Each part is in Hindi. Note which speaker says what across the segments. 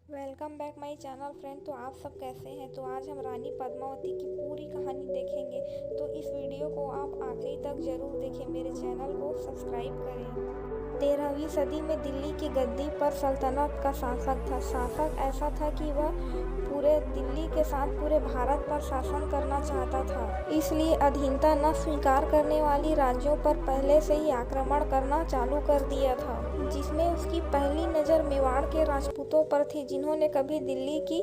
Speaker 1: Welcome back my channel friend. तो आप सब कैसे हैं। तो आज हम रानी पद्मावती की पूरी कहानी देखेंगे। तो इस वीडियो को आप आखिरी तक ज़रूर देखें। मेरे चैनल को सब्सक्राइब करें। 13वीं सदी में दिल्ली की गद्दी पर सल्तनत का शासक था। शासक ऐसा था कि वह पूरे दिल्ली के साथ पूरे भारत पर शासन करना चाहता था। इसलिए अधीनता न स्वीकार करने वाली राज्यों पर पहले से ही आक्रमण करना चालू कर दिया था, जिसमें उसकी पहली नज़र मेवाड़ के राजपूतों पर थी, जिन्होंने कभी दिल्ली की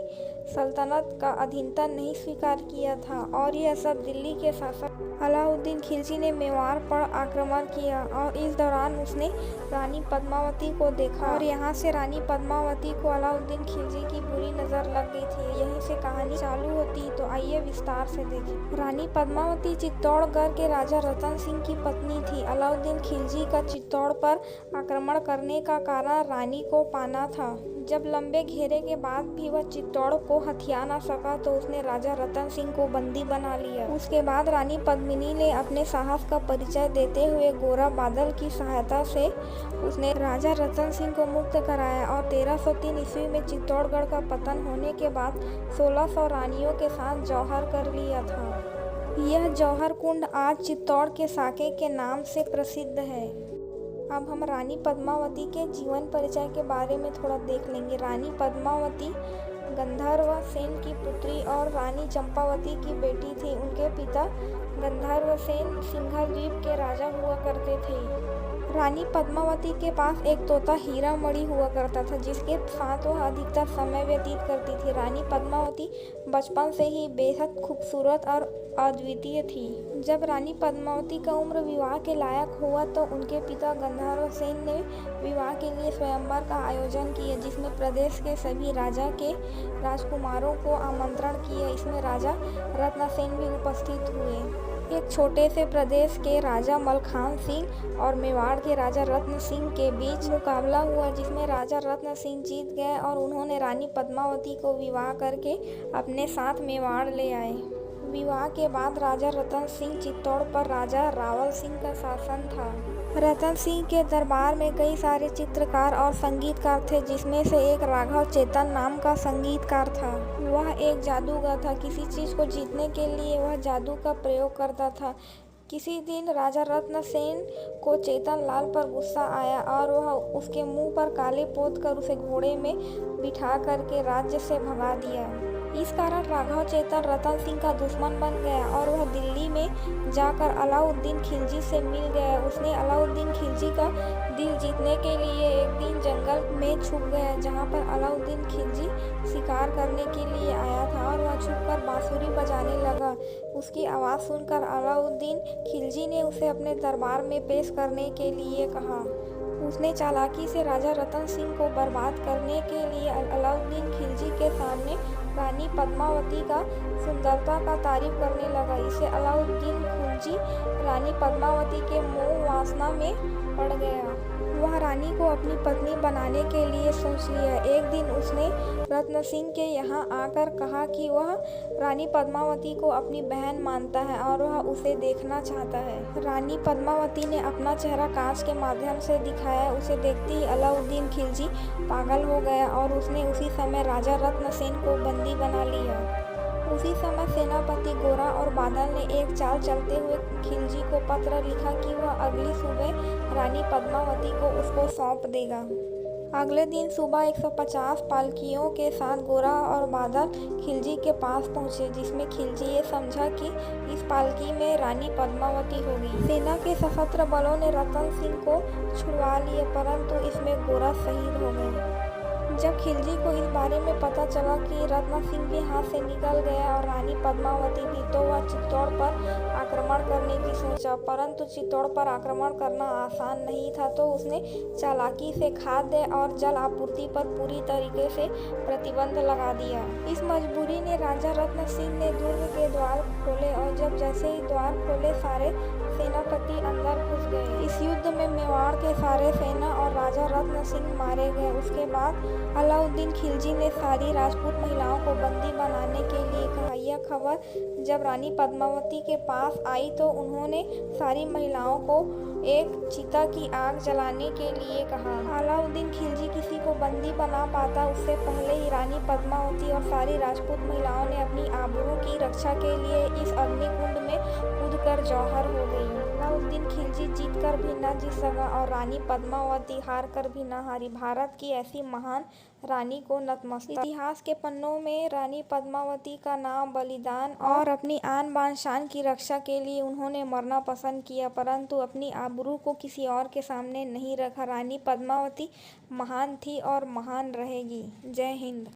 Speaker 1: सल्तनत का अधीनता नहीं स्वीकार किया था। और यह सब दिल्ली के शासक अलाउद्दीन खिलजी ने मेवाड़ पर आक्रमण किया और इस दौरान उसने रानी पद्मावती को देखा और यहाँ से रानी पद्मावती को अलाउद्दीन खिलजी की बुरी नज़र लग गई थी। यहीं से कहानी चालू होती। तो आइए विस्तार से देखें। रानी पद्मावती चित्तौड़गढ़ के राजा रतन सिंह की पत्नी थी। अलाउद्दीन खिलजी का चित्तौड़ पर आक्रमण करने का कारण रानी को पाना था। जब लंबे घेरे के बाद भी वह चित्तौड़ को हथिया न सका तो उसने राजा रतन सिंह को बंदी बना लिया। उसके बाद रानी पद्मिनी ने अपने साहस का परिचय देते हुए गोरा बादल की सहायता से उसने राजा रतन सिंह को मुक्त कराया और 1303 ईस्वी में चित्तौड़गढ़ का पतन होने के बाद 1600 रानियों के साथ जौहर कर लिया था। यह जौहर कुंड आज चित्तौड़ के साके के नाम से प्रसिद्ध है। अब हम रानी पद्मावती के जीवन परिचय के बारे में थोड़ा देख लेंगे। रानी पद्मावती गंधर्व सेन की पुत्री और रानी चंपावती की बेटी थी। उनके पिता गंधर्व सेन सिंघल द्वीप के राजा हुआ करते थे। रानी पद्मावती के पास एक तोता हीरामणि हुआ करता था, जिसके साथ वह अधिकतर समय व्यतीत करती थी। रानी पद्मावती बचपन से ही बेहद खूबसूरत और अद्वितीय थी। जब रानी पद्मावती का उम्र विवाह के लायक हुआ तो उनके पिता गंधर्व सेन ने विवाह के लिए स्वयंवर का आयोजन किया, जिसमें प्रदेश के सभी राजा के राजकुमारों को आमंत्रण किया। इसमें राजा रत्नसेन भी उपस्थित हुए। एक छोटे से प्रदेश के राजा मलखान सिंह और मेवाड़ के राजा रत्न सिंह के बीच मुकाबला हुआ, जिसमें राजा रत्न सिंह जीत गए और उन्होंने रानी पद्मावती को विवाह करके अपने साथ मेवाड़ ले आए। विवाह के बाद राजा रतन सिंह चित्तौड़ पर राजा रावल सिंह का शासन था। रतन सिंह के दरबार में कई सारे चित्रकार और संगीतकार थे, जिसमें से एक राघव चेतन नाम का संगीतकार था। वह एक जादूगर था। किसी चीज़ को जीतने के लिए वह जादू का प्रयोग करता था। किसी दिन राजा रत्नसेन को चेतन लाल पर गुस्सा आया और वह उसके मुंह पर काले पोत कर उसे घोड़े में बिठा करके राज्य से भगा दिया। इस कारण राघव चेतन रतन सिंह का दुश्मन बन गया और वह दिल्ली में जाकर अलाउद्दीन खिलजी से मिल गया। उसने अलाउद्दीन खिलजी का दिल जीतने के लिए एक दिन जंगल में छुप गया, जहां पर अलाउद्दीन खिलजी शिकार करने के लिए आया था और वह छुपकर बांसुरी बजाने लगा। उसकी आवाज़ सुनकर अलाउद्दीन खिलजी ने उसे अपने दरबार में पेश करने के लिए कहा। उसने चालाकी से राजा रतन सिंह को बर्बाद करने के लिए अलाउद्दीन खिलजी के सामने रानी पद्मावती का सुंदरता का तारीफ करने लगा। इसे अलाउद्दीन खिलजी रानी पद्मावती के मोह वासना में पड़ गया। वह रानी को अपनी पत्नी बनाने के लिए सोच लिया। एक दिन उसने रत्न सिंह के यहाँ आकर कहा कि वह रानी पद्मावती को अपनी बहन मानता है और वह उसे देखना चाहता है। रानी पद्मावती ने अपना चेहरा कांच के माध्यम से दिखाया। उसे देखते ही अलाउद्दीन खिलजी पागल हो गया और उसने उसी समय राजा रत्नसेन को बंदी बना लिया। उसी समय सेनापति गोरा और बादल ने एक चाल चलते हुए खिलजी को पत्र लिखा कि वह अगली सुबह रानी पद्मावती को उसको सौंप देगा। अगले दिन सुबह 150 पालकियों के साथ गोरा और बादल खिलजी के पास पहुंचे, जिसमें खिलजी ये समझा कि इस पालकी में रानी पद्मावती होगी। सेना के सशस्त्र बलों ने रतन सिंह को छुड़वा लिया, परंतु इसमें गोरा शहीद हो गए। जब खिलजी को इस बारे में पता चला कि रत्न सिंह के हाथ से निकल गया और रानी पद्मावती भी, तो वह चित्तौड़ पर आक्रमण करने की सोचा। परंतु चित्तौड़ पर आक्रमण करना आसान नहीं था, तो उसने चालाकी से खाद्य और जल आपूर्ति पर पूरी तरीके से प्रतिबंध लगा दिया। इस मजबूरी ने राजा रत्न सिंह ने दुर्ग के द्वार खोले और जब जैसे ही द्वार खोले सारे सेनापति अंदर घुस गए। इस युद्ध में मेवाड़ के सारे सेना और राजा रत्न सिंह मारे गए। उसके बाद अलाउद्दीन खिलजी ने सारी राजपूत महिलाओं को बंदी बनाने के लिए कहा। यह खबर जब रानी पद्मावती के पास आई तो उन्होंने सारी महिलाओं को एक चिता की आग जलाने के लिए कहा। अलाउद्दीन खिलजी किसी को बंदी बना पाता उससे पहले ही रानी पद्मावती और सारी राजपूत महिलाओं ने अपनी आबरू की रक्षा के लिए इस अग्निकुंड में कूदकर जौहर हो गई। अलाउद्दीन खिलजी जीत कर भी न जीत सका और रानी पद्मावती हार कर भी न हारी। भारत की ऐसी महान रानी को नतमस्तक। इतिहास के पन्नों में रानी पद्मावती का नाम बलिदान और अपनी आन बान शान की रक्षा के लिए उन्होंने मरना पसंद किया, परंतु अपनी आबरू को किसी और के सामने नहीं रखा। रानी पद्मावती महान थी और महान रहेगी। जय हिंद।